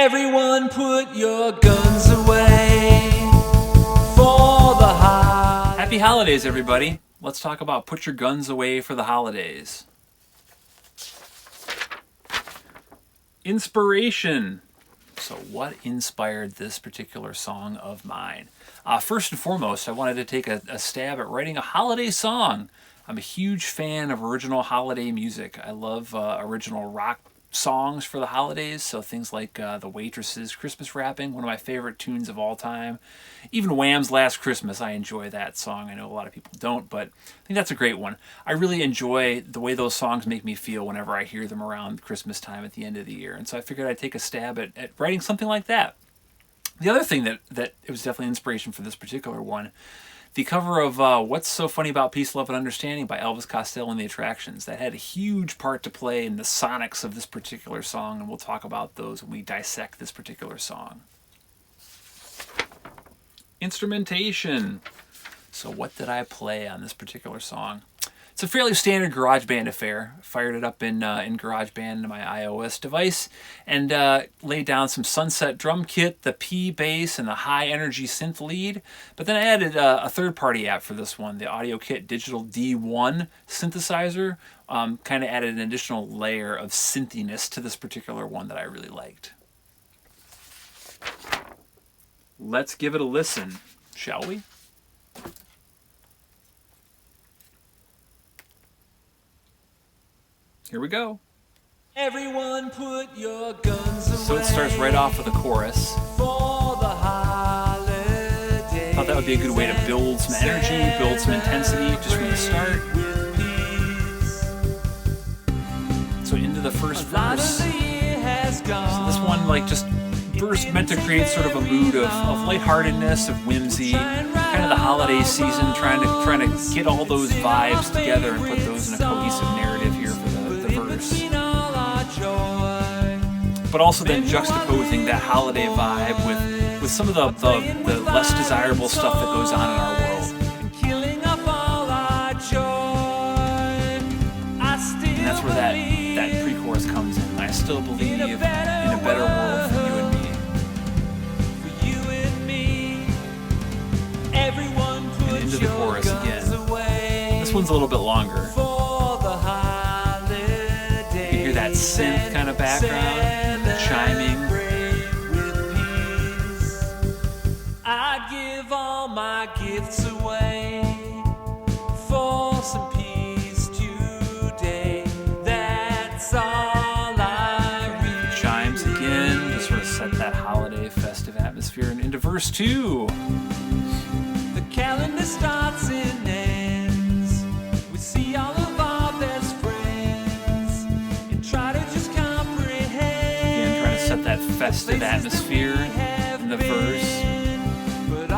Everyone put your guns away for the holidays. Happy holidays, everybody. Let's talk about put your guns away for the holidays. Inspiration. So what inspired this particular song of mine? First and foremost, I wanted to take a stab at writing a holiday song. I'm a huge fan of original holiday music. I love original rock songs for the holidays, so things like The Waitress's Christmas Wrapping, one of my favorite tunes of all time. Even Wham's Last Christmas, I enjoy that song. I know a lot of people don't, but I think that's a great one. I really enjoy the way those songs make me feel whenever I hear them around Christmas time at the end of the year, and so I figured I'd take a stab at writing something like that. The other thing that it was definitely inspiration for this particular one, the cover of What's So Funny About Peace, Love, and Understanding by Elvis Costello and the Attractions. That had a huge part to play in the sonics of this particular song, and we'll talk about those when we dissect this particular song. Instrumentation. So what did I play on this particular song? It's a fairly standard GarageBand affair. I fired it up in GarageBand to my iOS device and laid down some Sunset drum kit, the P bass, and the high energy synth lead. But then I added a third-party app for this one, the Audio Kit Digital D1 synthesizer. Kind of added an additional layer of synthiness to this particular one that I really liked. Let's give it a listen, shall we? Here we go. Everyone put your guns away. So it starts right off with a chorus. For the holidays. Thought that would be a good way to build some energy, build some intensity just from the start. So into the first verse. So this one, like, just verse meant to create sort of a mood of lightheartedness, of whimsy, kind of the holiday season, trying to get all those vibes together and put those in a cohesive narrative here for the verse. But also then juxtaposing that holiday vibe with some of the less desirable stuff that goes on in our world. And that's where that pre-chorus comes in. I still believe in a better world for you and me. And into the chorus again. This one's a little bit longer. You hear that synth kind of background, the chiming. I'd give all my gifts away for some peace today. That's all I really. Chimes again to sort of set that holiday festive atmosphere. And into verse 2. The calendar starts and ends. We see all of our best friends and try to just comprehend. Again, trying to set that festive atmosphere in the verse. But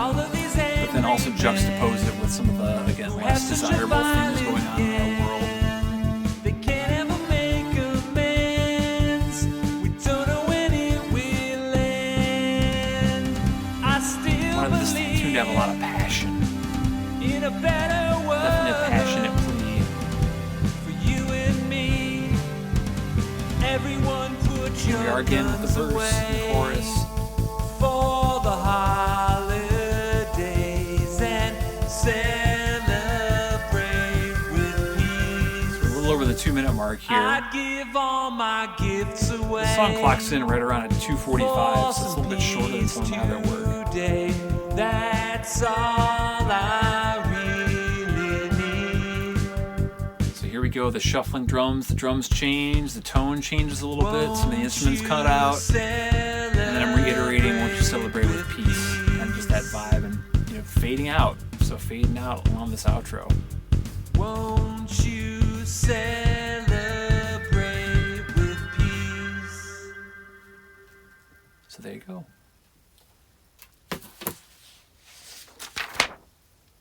then also juxtapose it with some of the, again, less desirable things going on in our world. They can't ever make amends. We don't know when it will end. I still Wanted this tune to have a lot of passion. in a better world. Definitely a passionate plea. For you and me. Everyone put Here we your are again with the guns verse and the away chorus. for the holidays and celebrate with peace. We're a little over the 2-minute mark here. I'd give all my gifts away. The song clocks in right around at 2:45, so it's a little bit shorter than some of my other work. Today, that's all I really need. So here we go, the shuffling drums, the drums change, the tone changes a little bit, some of the instruments cut out, and then I'm reiterating, won't you celebrate with peace, kind of just that vibe, and fading out, so fading out along this outro. Won't you celebrate with peace? So there you go.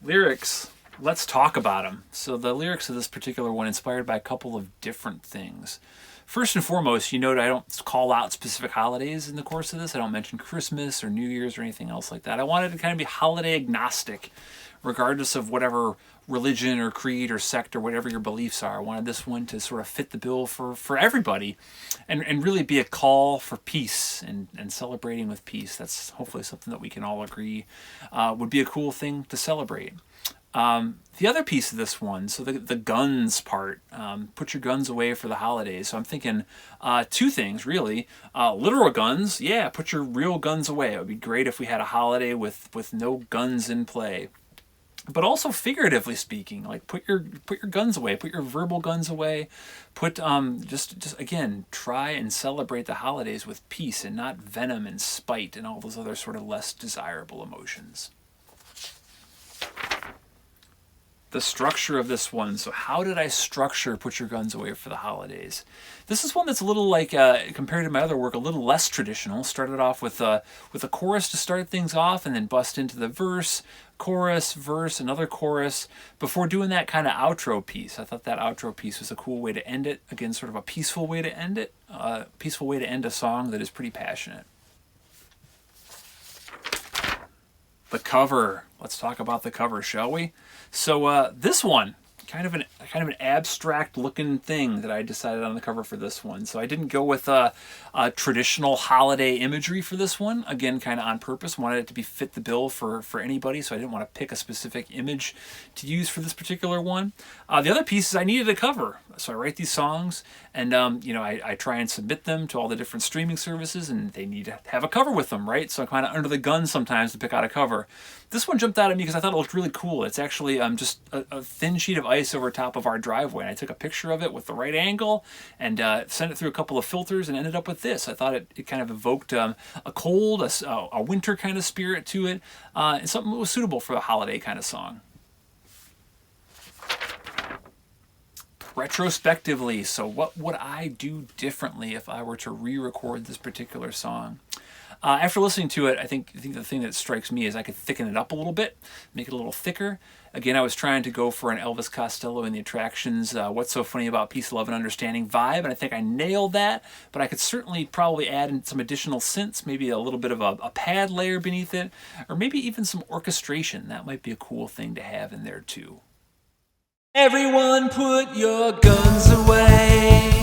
Lyrics. let's talk about them. So the lyrics of this particular one inspired by a couple of different things. First and foremost, you note I don't call out specific holidays in the course of this. I don't mention Christmas or New Year's or anything else like that. I wanted to kind of be holiday agnostic, regardless of whatever religion or creed or sect or whatever your beliefs are. I wanted this one to sort of fit the bill for everybody and really be a call for peace and celebrating with peace. That's hopefully something that we can all agree would be a cool thing to celebrate. The other piece of this one, so the guns part, put your guns away for the holidays. So I'm thinking two things, really. Literal guns, yeah, put your real guns away. It would be great if we had a holiday with no guns in play. But also figuratively speaking, like put your guns away, put your verbal guns away, put just again, try and celebrate the holidays with peace and not venom and spite and all those other sort of less desirable emotions. The structure of this one. So how did I structure Put Your Guns Away for the Holidays? This is one that's a little like, compared to my other work, a little less traditional. Started off with a chorus to start things off and then bust into the verse, chorus, verse, another chorus, before doing that kind of outro piece. I thought that outro piece was a cool way to end it. Again, sort of a peaceful way to end it, a peaceful way to end a song that is pretty passionate. The cover. Let's talk about the cover, shall we? So this one, kind of an abstract looking thing that I decided on the cover for this one. So I didn't go with a traditional holiday imagery for this one. Again, kind of on purpose. Wanted it to be fit the bill for anybody, so I didn't want to pick a specific image to use for this particular one. The other piece is I needed a cover. So I write these songs and I try and submit them to all the different streaming services, and they need to have a cover with them, right? So I'm kind of under the gun sometimes to pick out a cover. This one jumped out at me because I thought it looked really cool. It's actually just a thin sheet of ice over top of our driveway. And I took a picture of it with the right angle and sent it through a couple of filters and ended up with this. I thought it kind of evoked a cold, a winter kind of spirit to it, and something that was suitable for a holiday kind of song. Retrospectively, so what would I do differently if I were to re-record this particular song? After listening to it, I think the thing that strikes me is I could thicken it up a little bit, make it a little thicker. Again, I was trying to go for an Elvis Costello in the Attractions, What's So Funny About Peace, Love, and Understanding vibe, and I think I nailed that, but I could certainly probably add in some additional synths, maybe a little bit of a pad layer beneath it, or maybe even some orchestration. That might be a cool thing to have in there too. Everyone put your guns away.